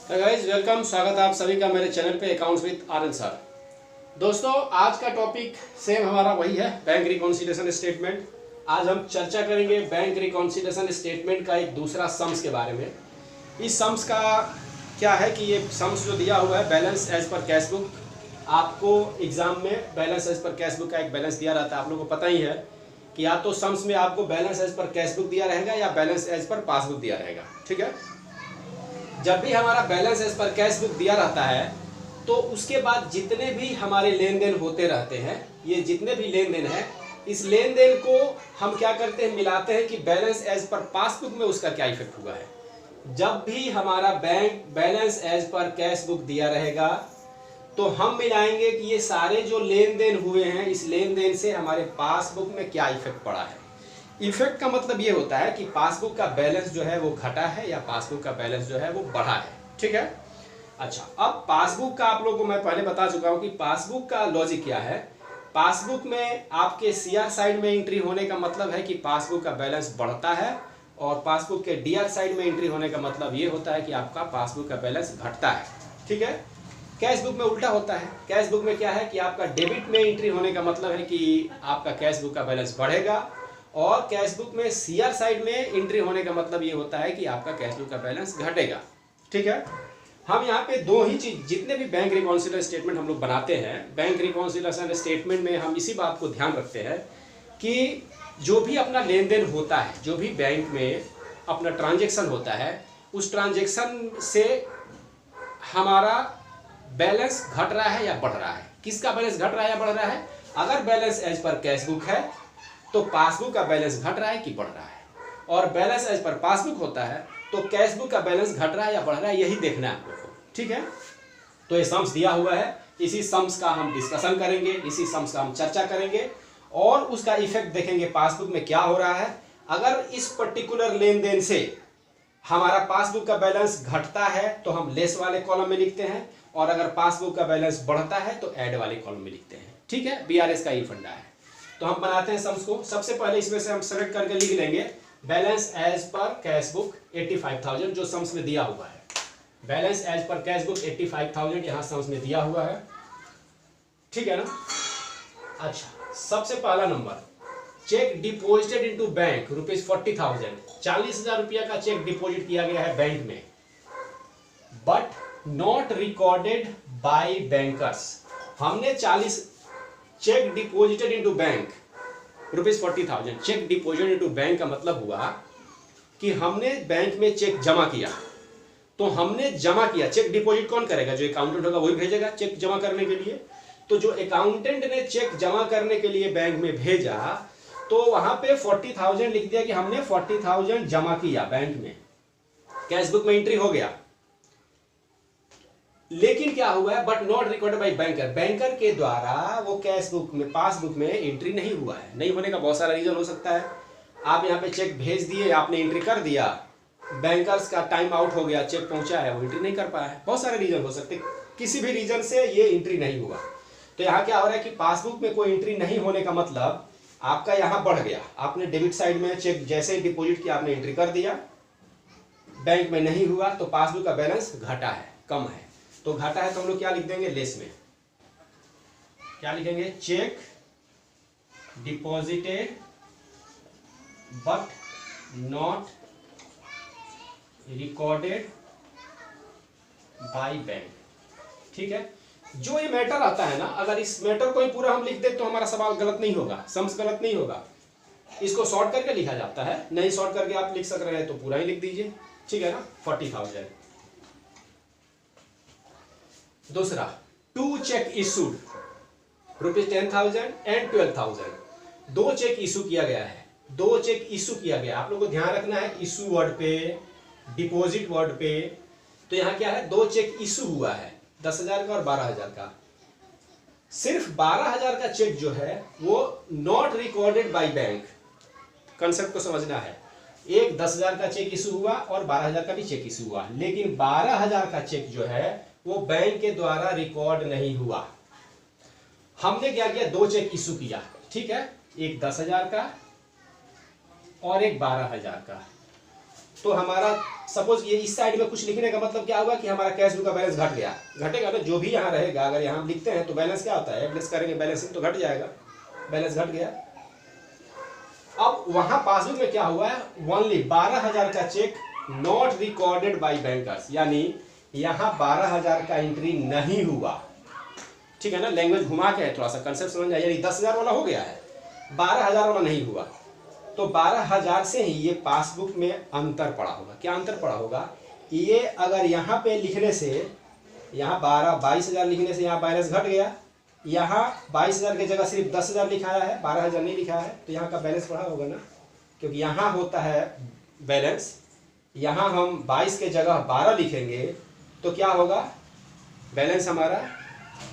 Guys welcome, स्वागत है आप सभी का मेरे चैनल पे अकाउंट्स विद आनंद सर। दोस्तों आज का टॉपिक सेम हमारा वही है, बैंक रिकॉन्सिलिएशन स्टेटमेंट। आज हम चर्चा करेंगे बैंक रिकॉन्सिलिएशन स्टेटमेंट का एक दूसरा सम्स के बारे में। इस सम्स का क्या है कि ये सम्स जो दिया हुआ है balance as per cash book. आपको एग्जाम में balance as per cash book का एक बैलेंस दिया रहता है। आप लोगों को पता ही है कि या तो सम्स में आपको balance as per cash book दिया रहेगा या बैलेंस एज पर पासबुक दिया रहेगा। ठीक है, जब भी हमारा balance as per cash book दिया रहता है तो उसके बाद जितने भी हमारे लेन देन होते रहते हैं, ये जितने भी लेन देन है, इस लेन देन को हम क्या करते हैं, मिलाते हैं कि बैलेंस एज पर पासबुक में उसका क्या इफेक्ट हुआ है। जब भी हमारा bank balance as per cash book दिया रहेगा तो हम मिलाएंगे कि ये सारे जो लेन देन हुए हैं, इस लेन देन से हमारे पासबुक में क्या इफेक्ट पड़ा है। इफेक्ट का मतलब ये होता है कि पासबुक का बैलेंस जो है वो घटा है या पासबुक का बैलेंस जो है वो बढ़ा है। ठीक है, अच्छा, अब पासबुक का आप लोगों को मैं पहले बता चुका हूं कि पासबुक का लॉजिक क्या है। पासबुक में आपके सीआर साइड में एंट्री होने का मतलब है कि पासबुक का बैलेंस बढ़ता है, और पासबुक के डीआर साइड में एंट्री होने का मतलब ये होता है कि आपका पासबुक का बैलेंस घटता है। ठीक है, कैश बुक में उल्टा होता है। कैश बुक में क्या है कि आपका डेबिट में एंट्री होने का मतलब है कि आपका कैश बुक का बैलेंस बढ़ेगा, और कैश बुक में सीआर साइड में एंट्री होने का मतलब ये होता है कि आपका कैश बुक का बैलेंस घटेगा। ठीक है, हम यहाँ पे दो ही चीज, जितने भी बैंक रिकॉन्सिलिएशन स्टेटमेंट हम लोग बनाते हैं, बैंक रिकॉन्सिलिएशन स्टेटमेंट में हम इसी बात को ध्यान रखते हैं कि जो भी अपना लेन देन होता है, जो भी बैंक में अपना ट्रांजेक्शन होता है, उस ट्रांजेक्शन से हमारा बैलेंस घट रहा है या बढ़ रहा है। किसका बैलेंस घट रहा है या बढ़ रहा है। अगर balance as per cash book है तो पासबुक का बैलेंस घट रहा है कि बढ़ रहा है, और बैलेंस एज पर पासबुक होता है तो कैश बुक का बैलेंस घट रहा है या बढ़ रहा है, यही देखना है आप लोग को। ठीक है, तो ये सम्स दिया हुआ है, इसी सम्स का हम डिस्कशन करेंगे, इसी सम्स का हम चर्चा करेंगे और उसका इफेक्ट देखेंगे पासबुक में क्या हो रहा है। अगर इस पर्टिकुलर लेन देन से हमारा पासबुक का बैलेंस घटता है तो हम लेस वाले कॉलम में लिखते हैं, और अगर पासबुक का बैलेंस बढ़ता है तो ऐड वाले कॉलम में लिखते हैं। ठीक है, बीआरएस का ये फंडा है। तो हम बनाते हैं सम्स को। सबसे पहले इसमें से हम सेलेक्ट करके लिख लेंगे balance as per cash book 85,000 जो सम्स में दिया हुआ है। Balance as per cash book 85,000 यहां सम्स में दिया हुआ है। ठीक है ना। अच्छा, सबसे पहला number, check deposited into bank ₹40,000। 40,000 रुपया का चेक डिपॉजिट किया गया है बैंक में, but not recorded by bankers. हमने 40 cheque deposited into bank ₹40,000। Cheque deposit into bank का मतलब हुआ कि हमने बैंक में चेक जमा किया। तो हमने जमा किया, चेक डिपॉजिट कौन करेगा, जो अकाउंटेंट होगा वही भेजेगा चेक जमा करने के लिए। तो जो अकाउंटेंट ने चेक जमा करने के लिए बैंक में भेजा, तो वहां पे 40,000 लिख दिया कि हमने 40,000 जमा किया बैंक में, कैश बुक में एंट्री हो गया। लेकिन क्या हुआ है, but not recorded bye banker. Banker के द्वारा वो कैश बुक में, पासबुक में एंट्री नहीं हुआ है। नहीं होने का बहुत सारा रीजन हो सकता है। आप यहाँ पे चेक भेज दिए, आपने एंट्री कर दिया, बैंकर्स का टाइम आउट हो गया, चेक पहुंचा है, वो एंट्री नहीं कर पाया है। बहुत सारे रीजन हो सकते, किसी भी रीजन से ये एंट्री नहीं हुआ। तो यहाँ क्या हो रहा है कि पासबुक में कोई एंट्री नहीं होने का मतलब आपका यहाँ बढ़ गया। आपने डेबिट साइड में चेक जैसे ही डिपोजिट किया, आपने एंट्री कर दिया, बैंक में नहीं हुआ तो पासबुक का बैलेंस घटा है, कम है। तो घाटा है तो हम लोग क्या लिख देंगे, लेस में क्या लिखेंगे, check deposited but not recorded by bank. ठीक है, जो ये मैटर आता है ना, अगर इस मैटर को ही पूरा हम लिख दे तो हमारा सवाल गलत नहीं होगा, सम्स गलत नहीं होगा। इसको शॉर्ट करके लिखा जाता है, नहीं शॉर्ट करके आप लिख सक रहे हैं तो पूरा ही लिख दीजिए। ठीक है ना, 40,000। दूसरा, 2 cheque issued ₹10,000 and 12,000। 2 cheque issue किया गया है, 2 चेक इशू किया गया। आप लोगों को ध्यान रखना है इशू वर्ड पे, डिपॉजिट वर्ड पे। तो यहां क्या है, 2 चेक इशू हुआ है, 10,000 का और 12,000 का। सिर्फ 12,000 का चेक जो है वो not recorded by bank. Concept को समझना है, एक 10,000 का चेक इशू हुआ और 12,000 का भी चेक इशू हुआ, लेकिन 12,000 का चेक जो है वो बैंक के द्वारा रिकॉर्ड नहीं हुआ। हमने क्या किया, 2 चेक इशू किया। ठीक है, एक 10,000 का और एक 12,000 का। तो हमारा सपोज ये इस साइड में कुछ लिखने का मतलब क्या होगा कि हमारा कैश बुक का बैलेंस घट गया, घटेगा ना, जो भी यहाँ रहेगा अगर यहाँ लिखते हैं तो बैलेंस क्या होता है, प्लस करेंगे बैलेंसिंग तो घट जाएगा, बैलेंस घट गया। अब वहां पासबुक में क्या हुआ है, ओनली 12,000 का cheque not recorded by bankers, यानी यहाँ 12,000 का एंट्री नहीं हुआ। ठीक है ना, लैंग्वेज घुमा के है, थोड़ा सा कंसेप्ट समझ जाए, यानी 10,000 वाला हो गया है, 12,000 वाला नहीं हुआ। तो 12,000 से ही ये पासबुक में अंतर पड़ा होगा। क्या अंतर पड़ा होगा, ये अगर यहाँ पे लिखने से, यहाँ 22,000 लिखने से यहाँ बैलेंस घट गया, यहाँ 22,000 की जगह सिर्फ 10,000 लिखाया है, 12,000 नहीं लिखा है, तो यहाँ का बैलेंस बढ़ा होगा ना, क्योंकि यहाँ होता है बैलेंस, यहाँ हम 22 के जगह 12 लिखेंगे तो क्या होगा, बैलेंस हमारा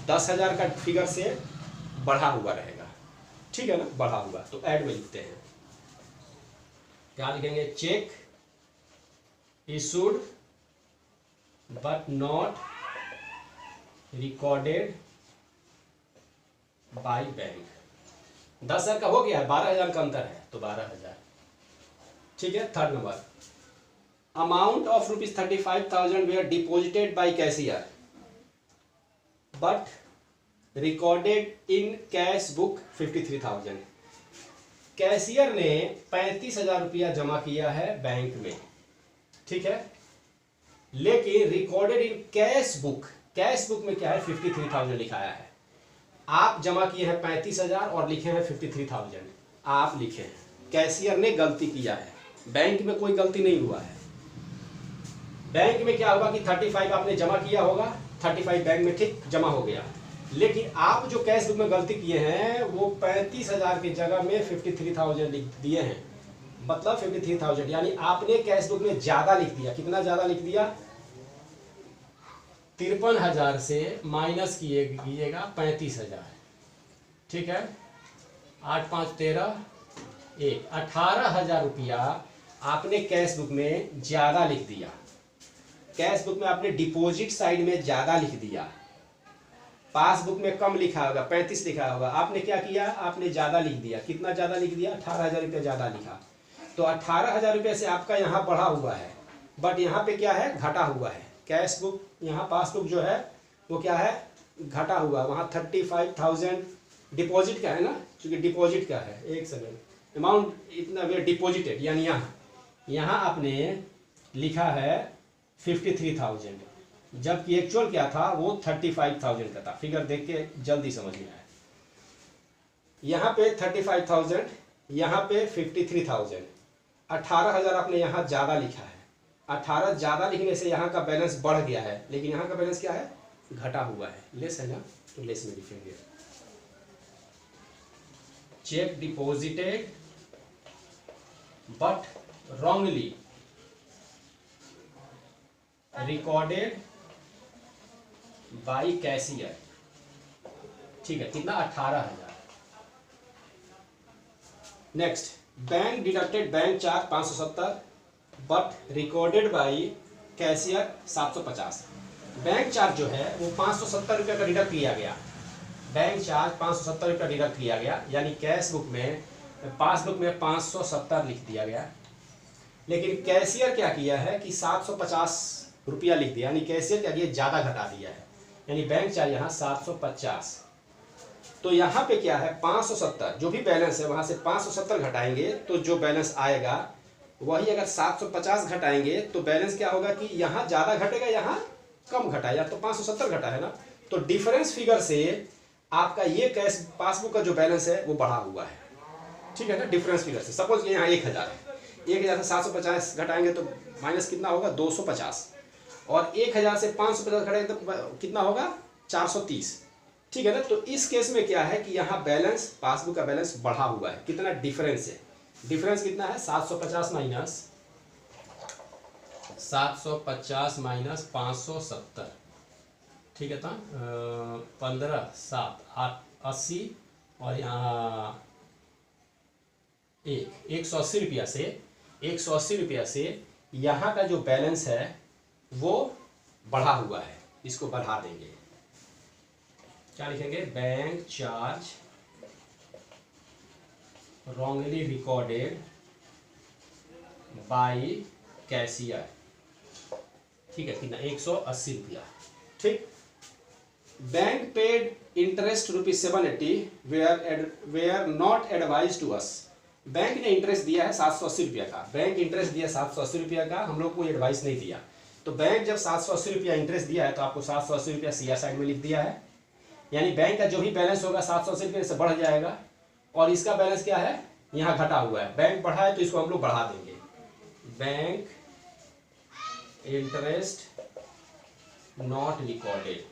10,000 का फिगर से बढ़ा हुआ रहेगा। ठीक है ना, बढ़ा हुआ। तो ऐड में लिखते हैं, क्या लिखेंगे, check issued but not recorded by bank. 10,000 का हो गया है, 12,000 का अंतर है, तो 12,000। ठीक है। Third number, amount of ₹35,000 were deposited by cashier but recorded in cash book 53,000। Cashier ने 35,000 रुपया जमा किया है बैंक में, ठीक है, लेकिन recorded in cash book, cash book में क्या है, 53,000 लिखाया है। आप जमा किए हैं 35,000 और लिखे हैं 53,000, आप लिखे हैं, कैशियर ने गलती किया है, बैंक में कोई गलती नहीं हुआ है। बैंक में क्या होगा कि 35 आपने जमा किया होगा, 35 बैंक में ठीक जमा हो गया, लेकिन आप जो कैश बुक में गलती किए हैं वो 35,000 की जगह में 53,000 लिख दिए हैं, मतलब 53,000, यानी आपने कैश बुक में ज्यादा लिख दिया। कितना ज्यादा लिख दिया, 53,000 से माइनस कीजिएगा 35,000, ठीक है, 8 5 13 1, 18,000 रुपया आपने कैश बुक में ज्यादा लिख दिया। कैश बुक में आपने डिपॉजिट साइड में ज्यादा लिख दिया, पासबुक में कम लिखा होगा, 35 लिखा होगा, आपने क्या किया, आपने ज्यादा लिख दिया। कितना ज्यादा लिख दिया, 18,000 रुपया ज्यादा लिखा, तो 18,000 रुपये से आपका यहाँ बढ़ा हुआ है, बट यहाँ पे क्या है, घटा हुआ है। कैश बुक, यहाँ पासबुक जो है वो क्या है, घटा हुआ, वहाँ 35,000 डिपॉजिट का है ना, क्योंकि डिपॉजिट का है, एक सेकेंड, अमाउंट इतना डिपॉजिटेड, यानी यहाँ आपने लिखा है 53,000, जबकि एक्चुअल क्या था वो 35,000 का था। फिगर देख के जल्दी समझ में आया, यहाँ पे 35,000, यहाँ पे 53,000, 18,000 आपने यहाँ ज्यादा लिखा है, 18 ज्यादा लिखने से यहाँ का बैलेंस बढ़ गया है, लेकिन यहाँ का बैलेंस क्या है, घटा हुआ है, लेस है ना, तो लेस में लिखेंगे। Check deposited but wrongly recorded by cashier, ठीक है, कितना, 18,000। Next, bank deducted bank charge 570 but recorded by cashier 750। Bank charge जो है वो 570 रुपये का डिडक्ट किया गया, बैंक चार्ज 570 रुपये डिडक्ट किया गया, यानी कैश बुक में, पासबुक में 570 लिख दिया गया, लेकिन कैशियर क्या किया है कि 750 रुपया लिख दिया, यानी कैशियर क्या किया, ज्यादा घटा दिया है, यानी बैंक चार्ज यहाँ 750। तो यहाँ पे क्या है, 570 जो भी बैलेंस है वहां से 570 घटाएंगे तो जो बैलेंस आएगा वही, अगर 750 घटाएंगे तो बैलेंस क्या होगा कि यहाँ ज्यादा घटेगा, यहाँ कम घटा, या तो 570 घटा है ना, तो डिफरेंस फिगर से आपका ये कैश पासबुक का जो बैलेंस है वो बढ़ा हुआ है, ठीक है ना, डिफरेंस फिगर से। सपोज यहाँ 1,000 है, 1,000 से 750 घटाएंगे तो माइनस कितना होगा, 250, और 1,000 से 550 घटाएंगे तो कितना होगा, 430, ठीक है ना। तो इस केस में क्या है कि यहाँ बैलेंस, पासबुक का बैलेंस बढ़ा हुआ है, कितना डिफरेंस है, डिफरेंस कितना है, 750 माइनस 570, ठीक है, था 15 7 8 80, और यहाँ 180 रुपया से, 180 रुपया से यहाँ का जो बैलेंस है वो बढ़ा हुआ है, इसको बढ़ा देंगे, क्या लिखेंगे, bank charge wrongly recorded by cashier, ठीक है, कितना 180 रुपया, ठीक। Bank paid interest ₹780 were not advise to us. Bank ने इंटरेस्ट दिया है 780 रुपया का, बैंक इंटरेस्ट दिया 780 रुपया का, हम लोग को एडवाइस नहीं दिया। तो बैंक जब 780 रुपया इंटरेस्ट दिया है तो आपको 780 रुपया सीआर साइड में लिख दिया है, यानी बैंक का जो भी बैलेंस होगा 780 रुपये से बढ़ जाएगा, और इसका बैलेंस क्या है, यहाँ घटा हुआ है। बैंक बढ़ा है तो इसको हम लोग बढ़ा देंगे, बैंक इंटरेस्ट नॉट रिकॉर्डेड,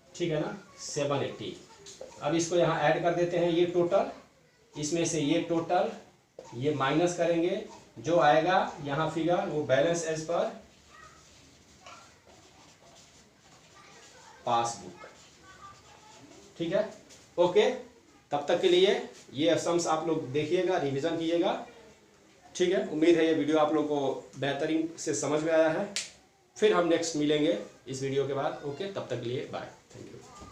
ठीक है ना, 780। अब इसको यहाँ ऐड कर देते हैं, ये टोटल, इसमें से ये टोटल, ये माइनस करेंगे, जो आएगा यहाँ फिगर वो बैलेंस एज पर पासबुक, ठीक है। ओके, तब तक के लिए ये सम्स आप लोग देखिएगा, रिवीजन कीजिएगा, ठीक है। उम्मीद है ये वीडियो आप लोग को बेहतरीन से समझ में आया है। फिर हम नेक्स्ट मिलेंगे इस वीडियो के बाद। ओके, तब तक के लिए बाय, थैंक यू।